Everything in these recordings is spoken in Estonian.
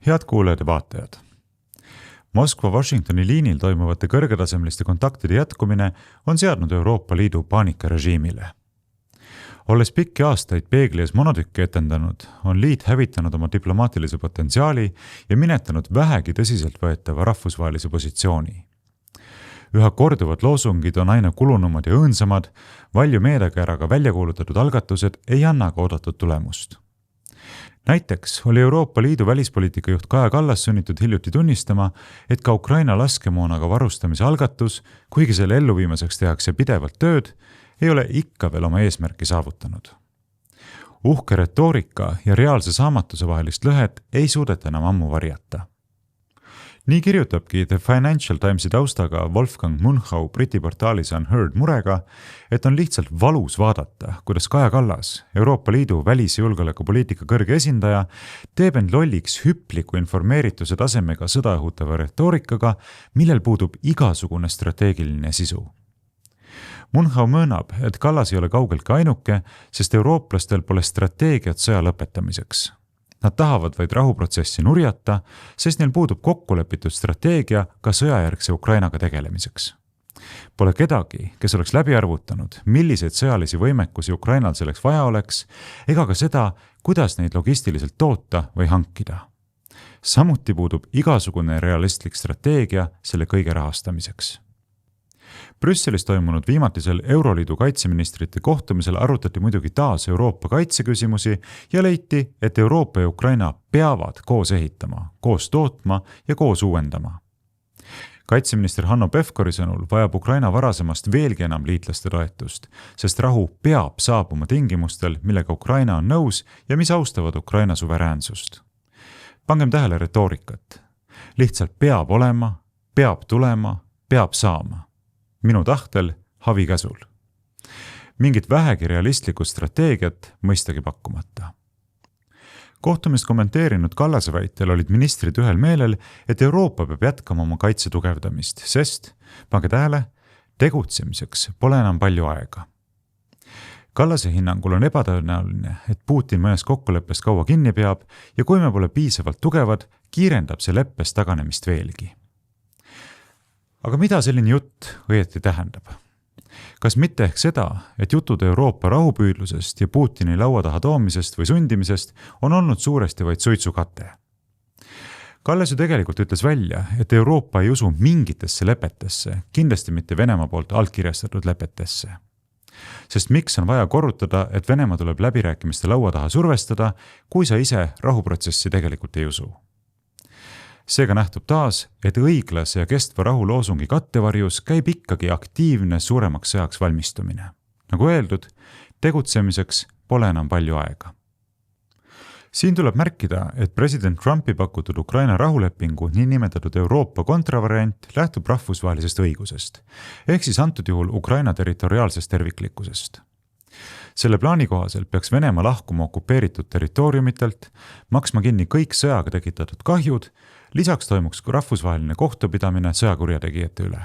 Head kuulajad ja vaatajad. Moskva-Washingtoni liinil toimuvate kõrgetasemeliste kontaktide jätkumine on seadnud Euroopa Liidu paanikarežiimile. Olles pikki aastaid peegli ees monotükki etendanud, on liit hävitanud oma diplomaatilise potentsiaali ja minetanud vähegi tõsiselt võetava rahvusvahelise positsiooni. Üha korduvad loosungid on aina kulunumad ja õõnsamad, valju meedekääraga välja kuulutatud algatused ei anna ka oodatud tulemust. Näiteks oli Euroopa Liidu välispoliitika juht Kaja Kallas sunnitud hiljuti tunnistama, et ka Ukraina laskemoonaga varustamise algatus, kuigi selle elluviimiseks tehakse pidevalt tööd, ei ole ikka veel oma eesmärki saavutanud. Uhke retoorika ja reaalse saamatuse vahelist lõhet ei suudeta enam ammu varjata. Nii kirjutabki The Financial Timesi taustaga Wolfgang Munchau Briti portaalis Unheard murega, et on lihtsalt valus vaadata, kuidas Kaja Kallas, Euroopa Liidu välis- ja julgeolekupoliitika kõrge esindaja, teeb end lolliks hüpliku informeerituse tasemega sõda õhutava retoorikaga, millel puudub igasugune strateegiline sisu. Munchau möönab, et Kallas ei ole kaugeltki ainuke, sest eurooplastel pole strateegiat sõja lõpetamiseks. Nad tahavad vaid rahuprotsessi nurjata, sest neil puudub kokkulepitud strateegia ka sõjajärgse Ukrainaga tegelemiseks. Pole kedagi, kes oleks läbi arvutanud, milliseid sõjalisi võimekusi Ukrainal selleks vaja oleks, ega ka seda, kuidas neid logistiliselt toota või hankida. Samuti puudub igasugune realistlik strateegia selle kõige rahastamiseks. Brüsselis toimunud viimatisel Euroliidu kaitseministrite kohtumisel arutati muidugi taas Euroopa kaitseküsimusi ja leiti, et Euroopa ja Ukraina peavad koos ehitama, koos tootma ja koos uuendama. Kaitseminister Hanno Pevkuri sõnul vajab Ukraina varasemast veelgi enam liitlaste toetust, sest rahu peab saabuma tingimustel, millega Ukraina on nõus ja mis austavad Ukraina suveräänsust. Pangem tähele retoorikat. Lihtsalt peab olema, peab tulema, peab saama. Minu tahtel, Havi käsul. Mingit vähegi realistlikku strateegiat mõistagi pakkumata. Kohtumist kommenteerinud Kallase väitel olid ministrid ühel meelel, et Euroopa peab jätkama oma kaitse tugevdamist, sest, pange tähele, tegutsemiseks pole enam palju aega. Kallase hinnangul on ebatõenäoline, et Putin mõnes kokkuleppest kaua kinni peab ja kui me pole piisavalt tugevad, kiirendab see leppest taganemist veelgi. Aga mida selline jutt õieti tähendab? Kas mitte ehk seda, et jutud Euroopa rahupüüdlusest ja Putini laua taha toomisest või sundimisest on olnud suuresti vaid suitsukate? Kallas ju tegelikult ütles välja, et Euroopa ei usu mingitesse lepetesse, kindlasti mitte Venemaa poolt allkirjastatud lepetesse. Sest miks on vaja korrutada, et Venemaa tuleb läbirääkimiste laua taha survestada, kui sa ise rahuprotsessi tegelikult ei usu? Seega nähtub taas, et õiglase ja kestva rahu loosungi kattevarjus käib ikkagi aktiivne suuremaks sõjaks valmistumine. Nagu öeldud, tegutsemiseks pole enam palju aega. Siin tuleb märkida, et president Trumpi pakutud Ukraina rahulepingu niinimetatud Euroopa kontravariant lähtub rahvusvahelisest õigusest, ehk siis antud juhul Ukraina territoriaalsest terviklikkusest. Selle plaani kohaselt peaks Venemaa lahkuma okupeeritud territooriumitelt, maksma kinni kõik sõjaga tekitatud kahjud, lisaks toimuks rahvusvaheline kohtupidamine sõjakurjategijate üle.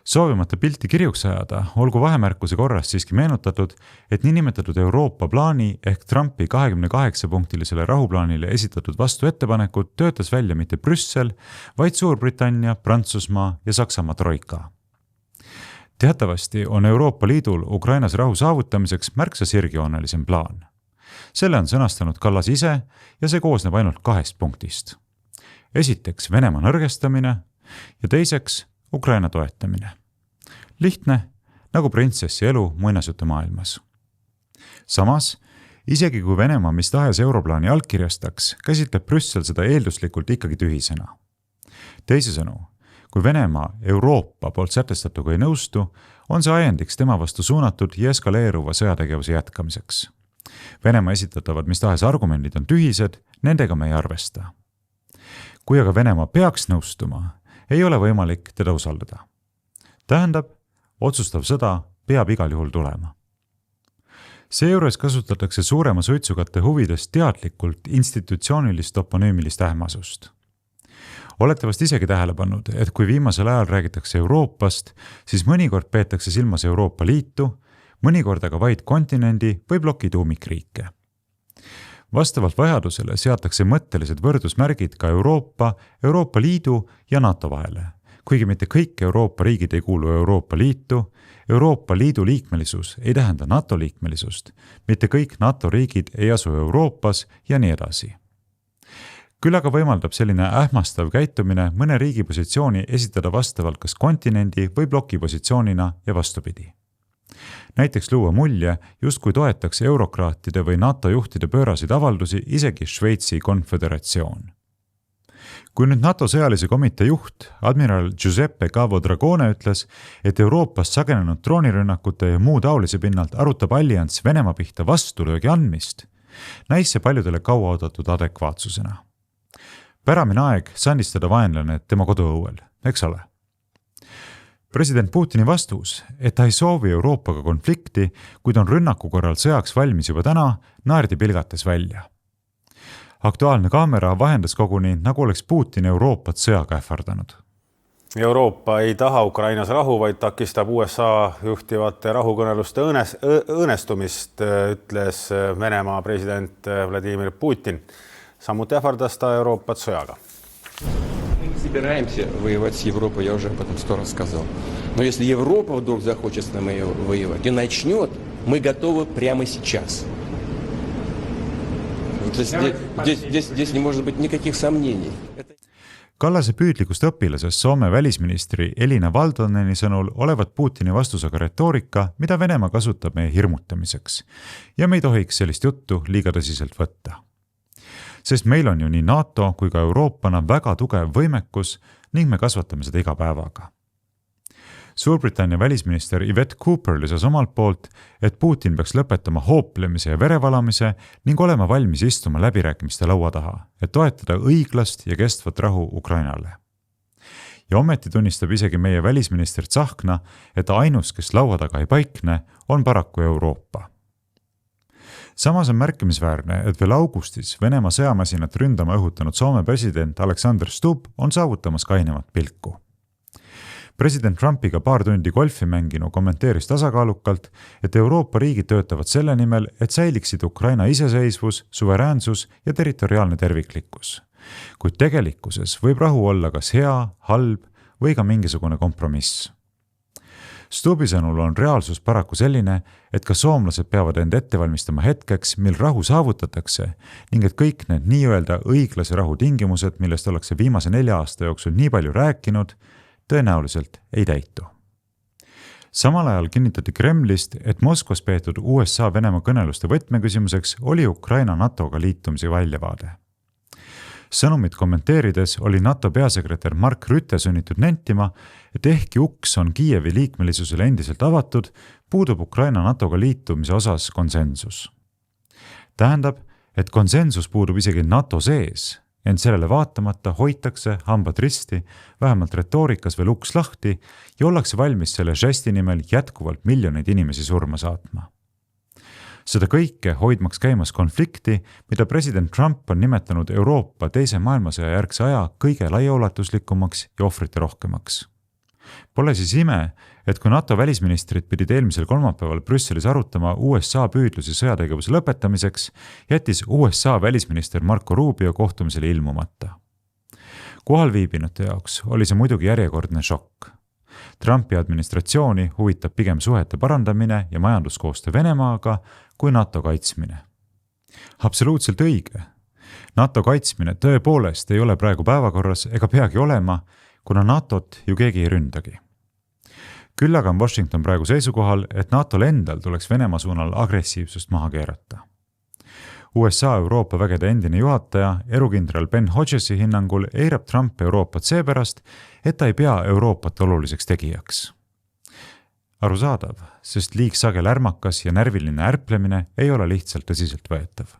Soovimata pilti kirjuks ajada, olgu vahemärkuse korras siiski meenutatud, et niinimetatud Euroopa plaani ehk Trumpi 28-punktilisele rahuplaanile esitatud vastuettepanekud töötas välja mitte Brüssel, vaid Suurbritannia, Prantsusmaa ja Saksamaa troika. Teatavasti on Euroopa Liidul Ukrainas rahu saavutamiseks märksa sirgjoonelisem plaan. Selle on sõnastanud Kallas ise ja see koosneb ainult 2 punktist. Esiteks Venemaa nõrgestamine ja teiseks Ukraina toetamine. Lihtne, nagu printsessi elu muinasjutu maailmas. Samas, isegi kui Venemaa mis tahes europlaani allkirjastaks, käsitleb Brüssel seda eelduslikult ikkagi tühisena. Teisisõnu, kui Venemaa Euroopa poolt sätestatuga ei nõustu, on see ajendiks tema vastu suunatud ja eskaleeruva sõjategevuse jätkamiseks. Venemaa esitatavad mis tahes argumendid on tühised, nendega me ei arvesta. Kui aga Venemaa peaks nõustuma, ei ole võimalik teda usaldada. Tähendab, otsustav sõda peab igal juhul tulema. Seejuures kasutatakse suurema suitsukatte huvides teadlikult institutsioonilist toponüümilist ähmasust. Olete vast isegi tähele pannud, et kui viimasel ajal räägitakse Euroopast, siis mõnikord peetakse silmas Euroopa Liitu, mõnikord aga vaid kontinendi või ploki tuumikriike. Vastavalt vajadusele seatakse mõttelised võrdusmärgid ka Euroopa, Euroopa Liidu ja NATO vahele. Kuigi mitte kõik Euroopa riigid ei kuulu Euroopa Liitu, Euroopa Liidu liikmelisus ei tähenda NATO liikmelisust, mitte kõik NATO riigid ei asu Euroopas ja nii edasi. Küll aga võimaldab selline ähmastav käitumine mõne riigi positsiooni esitada vastavalt kas kontinendi või bloki positsioonina ja vastupidi. Näiteks luua mulje, justkui toetaks eurokraatide või NATO juhtide pöörasid avaldusi isegi Šveitsi konföderatsioon. Kui nüüd NATO sõjalise komitee juht, admiral Giuseppe Cavo Dragone ütles, et Euroopas sagenenud droonirünnakute ja muu taolise pinnalt arutab allianss Venemaa pihta vastulöögi andmist, näis see paljudele kauaoodatud adekvaatsusena. Päramine aeg sandistada vaenlane tema koduõuel, eks ole? President Putini vastus, et ta ei soovi Euroopaga konflikti, kuid on rünnaku korral sõjaks valmis juba täna, naerdi pilgates välja. Aktuaalne kaamera vahendas koguni, nagu oleks Putin Euroopat sõjaga ähvardanud. Euroopa ei taha Ukrainas rahu, vaid takistab USA juhtivate rahukõneluste õõnestumist, ütles Venemaa president Vladimir Putin. Samuti ähvardas ta Euroopat sõjaga. Мы не собираемся воевать с Европой, я уже об этом 100 раз сказал. Но если Европа вдруг захочет с нами воевать и начнет, мы готовы прямо сейчас. Здесь не может быть никаких сомнений. Kallase püüdlikust õpilasest Soome välisministri Elina Valdoneni sõnul olevat Putini vastusega retoorika, mida Venemaa kasutab meie hirmutamiseks. Ja me ei tohiks sellist juttu liiga tõsiselt võtta. Sest meil on ju nii NATO kui ka Euroopana väga tugev võimekus ning me kasvatame seda iga päevaga. Suurbritannia välisminister Yvette Cooper lisas omalt poolt, et Putin peaks lõpetama hooplemise ja verevalamise ning olema valmis istuma läbirääkimiste laua taha, et toetada õiglast ja kestvat rahu Ukrainale. Ja ometi tunnistab isegi meie välisminister Tsahkna, et ainus, kes laua taga ei paikne, on paraku Euroopa. Samas on märkimisväärne, et veel augustis Venemaa sõjamasinat ründama õhutanud Soome president Alexander Stubb on saavutamas kainemat pilku. President Trumpiga paar tundi golfi mänginu kommenteeris tasakaalukalt, et Euroopa riigid töötavad selle nimel, et säiliksid Ukraina iseseisvus, suveräänsus ja territoriaalne terviklikkus. Kuid tegelikkuses võib rahu olla kas hea, halb või ka mingisugune kompromiss. Stubbi sõnul on reaalsus paraku selline, et ka soomlased peavad end ette valmistama hetkeks, mil rahu saavutatakse ning et kõik need nii-öelda õiglase rahu tingimused, millest ollakse viimase 4 aasta jooksul nii palju rääkinud, tõenäoliselt ei täitu. Samal ajal kinnitati Kremlist, et Moskvas peetud USA-Venemaa kõneluste võtmeküsimuseks oli Ukraina NATO-ga liitumise väljavaade. Sõnumit kommenteerides oli NATO peasekretär Mark Rutte sunnitud nentima, et ehkki uks on Kiievi liikmelisusele endiselt avatud, puudub Ukraina NATO-ga liitumise osas konsensus. Tähendab, et konsensus puudub isegi NATO sees, ent sellele vaatamata hoitakse hambad risti, vähemalt retoorikas veel uks lahti ja ollakse valmis selle žesti nimel jätkuvalt miljoneid inimesi surma saatma. Seda kõike hoidmaks käimas konflikti, mida president Trump on nimetanud Euroopa teise maailmasõja järgse aja kõige laiaulatuslikumaks ja ohvrite rohkemaks. Pole siis ime, et kui NATO välisministrid pidid eelmisel kolmapäeval Brüsselis arutama USA püüdlusi sõjategevuse lõpetamiseks, jättis USA välisminister Marco Rubio kohtumisele ilmumata. Kohalviibinute jaoks oli see muidugi järjekordne šokk. Trumpi administratsiooni huvitab pigem suhete parandamine ja majanduskoostöö Venemaaga kui NATO kaitsmine. Absoluutselt õige. NATO kaitsmine tõepoolest ei ole praegu päevakorras ega peagi olema, kuna NATO-t ju keegi ei ründagi. Küll aga on Washington praegu seisukohal, et NATO-l endal tuleks Venemaa suunal agressiivsust maha keerata. USA Euroopa vägede endine juhataja, erukindral Ben Hodgesi hinnangul eirab Trump Euroopat seepärast, et ta ei pea Euroopat oluliseks tegijaks. Arusaadav, sest liig sagel ärmakas ja närviline ärplemine ei ole lihtsalt tõsiselt võetav.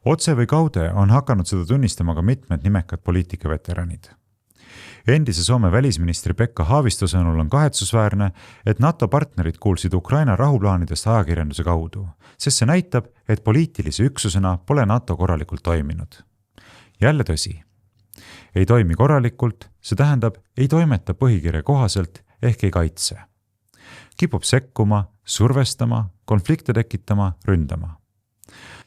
Otse või kaude on hakanud seda tunnistama ka mitmed nimekad poliitikaveteranid. Endise Soome välisministri Pekka Haavisto sõnul on kahetsusväärne, et NATO partnerid kuulsid Ukraina rahuplaanidest ajakirjanduse kaudu, sest see näitab, et poliitilise üksusena pole NATO korralikult toiminud. Jälle tõsi. Ei toimi korralikult, see tähendab, ei toimeta põhikirja kohaselt ehk ei kaitse. Kipub sekkuma, survestama, konflikte tekitama, ründama.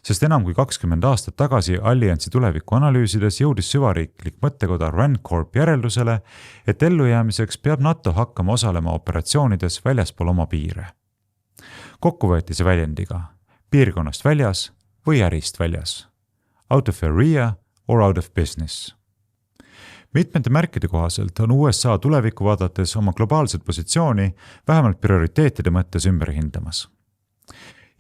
sest enam kui 20 aastat tagasi alliansi tuleviku analüüsides jõudis süvariiklik mõttekoda RAND järeldusele, et ellujäämiseks peab NATO hakkama osalema operatsioonides väljaspool oma piire. Kokku võeti see väljendiga piirkonnast väljas või ärist väljas. Out of area or out of business. Mitmete märkide kohaselt on USA tulevikku vaadates oma globaalset positsiooni vähemalt prioriteetide mõttes ümber hindamas.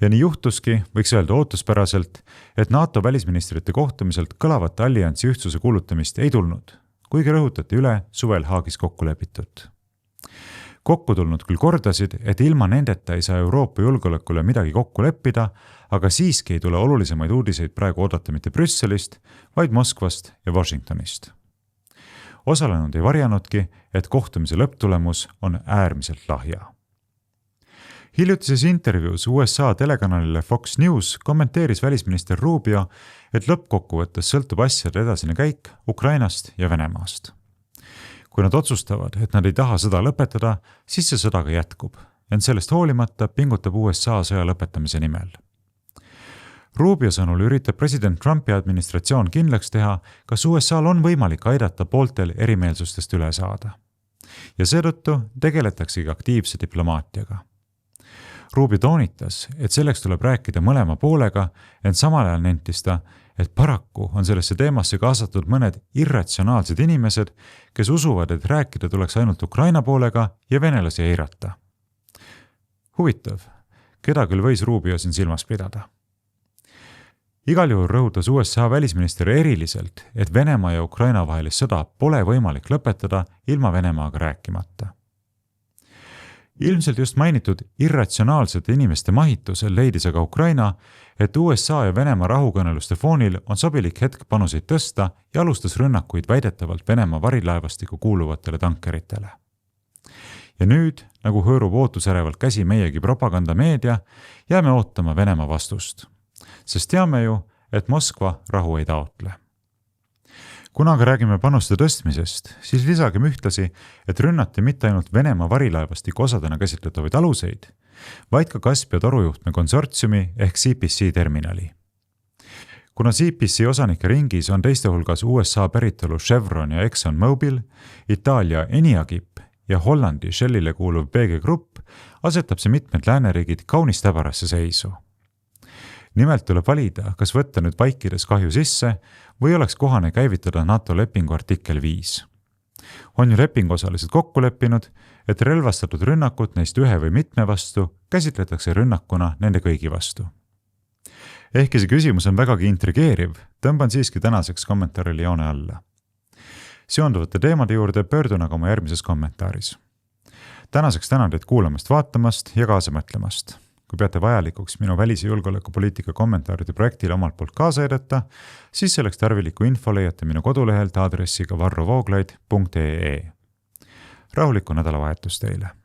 Ja nii juhtuski, võiks öelda ootuspäraselt, et NATO välisministrite kohtumiselt kõlavat alliansi ühtsuse kuulutamist ei tulnud, kuigi rõhutati üle suvel Haagis kokku lepitut. Kokku tulnud küll kordasid, et ilma nendeta ei saa Euroopa julgeolekule midagi kokku leppida, aga siiski ei tule olulisemaid uudiseid praegu oodata mitte Brüsselist, vaid Moskvast ja Washingtonist. Osalenud ei varjanudki, et kohtumise lõpptulemus on äärmiselt lahja. Hiljutises intervjuus USA telekanalile Fox News kommenteeris välisminister Rubio, et lõppkokkuvõttes sõltub asjade edasine käik Ukrainast ja Venemaast. Kui nad otsustavad, et nad ei taha sõda lõpetada, siis see sõda ka jätkub, ent sellest hoolimata pingutab USA sõja lõpetamise nimel. Rubio sõnul üritab president Trumpi administratsioon kindlaks teha, kas USA'l on võimalik aidata pooltel erimeelsustest üle saada. Ja seetõttu tegeletaksegi aktiivse diplomaatiaga. Rubio toonitas, et selleks tuleb rääkida mõlema poolega, ent samal ajal nentis ta, et paraku on sellesse teemasse kaasatud mõned irratsionaalsed inimesed, kes usuvad, et rääkida tuleks ainult Ukraina poolega ja venelasi eirata. Huvitav, keda küll võis Rubio siin silmas pidada? Igal juhul rõhutas USA välisminister eriliselt, et Venemaa ja Ukraina vahelist sõda pole võimalik lõpetada ilma Venemaaga rääkimata. Ilmselt just mainitud irratsionaalsete inimeste mahitusel leidis aga Ukraina, et USA ja Venemaa rahukõneluste foonil on sobilik hetk panuseid tõsta ja alustas rünnakuid väidetavalt Venemaa varilaevastiku kuuluvatele tankeritele. Ja nüüd, nagu hõõrub ootusärevalt käsi meiegi propagandameedia, jääme ootama Venemaa vastust. Sest teame ju, et Moskva rahu ei taotle. Kuna aga räägime panuste tõstmisest, siis lisagem ühtlasi, et rünnati mitte ainult Venemaa varilaevastiku osadena käsitletavaid aluseid, vaid ka Kaspia torujuhtme konsortsiumi ehk CPC terminali. Kuna CPC osanike ringis on teiste hulgas USA päritolu Chevron ja ExxonMobil, Itaalia Eniagip ja Hollandi Shellile kuuluv BG Grupp, asetab see mitmed lääneriigid kaunis täbarasse seisu. Nimelt tuleb valida, kas võtta nüüd vaikides kahju sisse või oleks kohane käivitada NATO lepingu artikkel 5. On ju lepingosalised kokku leppinud, et relvastatud rünnakut neist ühe või mitme vastu käsitletakse rünnakuna nende kõigi vastu. Ehkki see küsimus on vägagi intrigeeriv, tõmban siiski tänaseks kommentaarili joone alla. Seonduvate teemade juurde pöördun aga oma järgmises kommentaaris. Tänaseks tänan teid kuulamast, vaatamast ja kaasa mõtlemast. Kui peate vajalikuks minu välis- ja julgeolekupoliitika kommentaaride projektile omalt poolt kaasa edeta, siis selleks tarvilikku info leiate minu kodulehelt aadressiga varrovooglid.ee. Rahulikku nädalavahetust teile!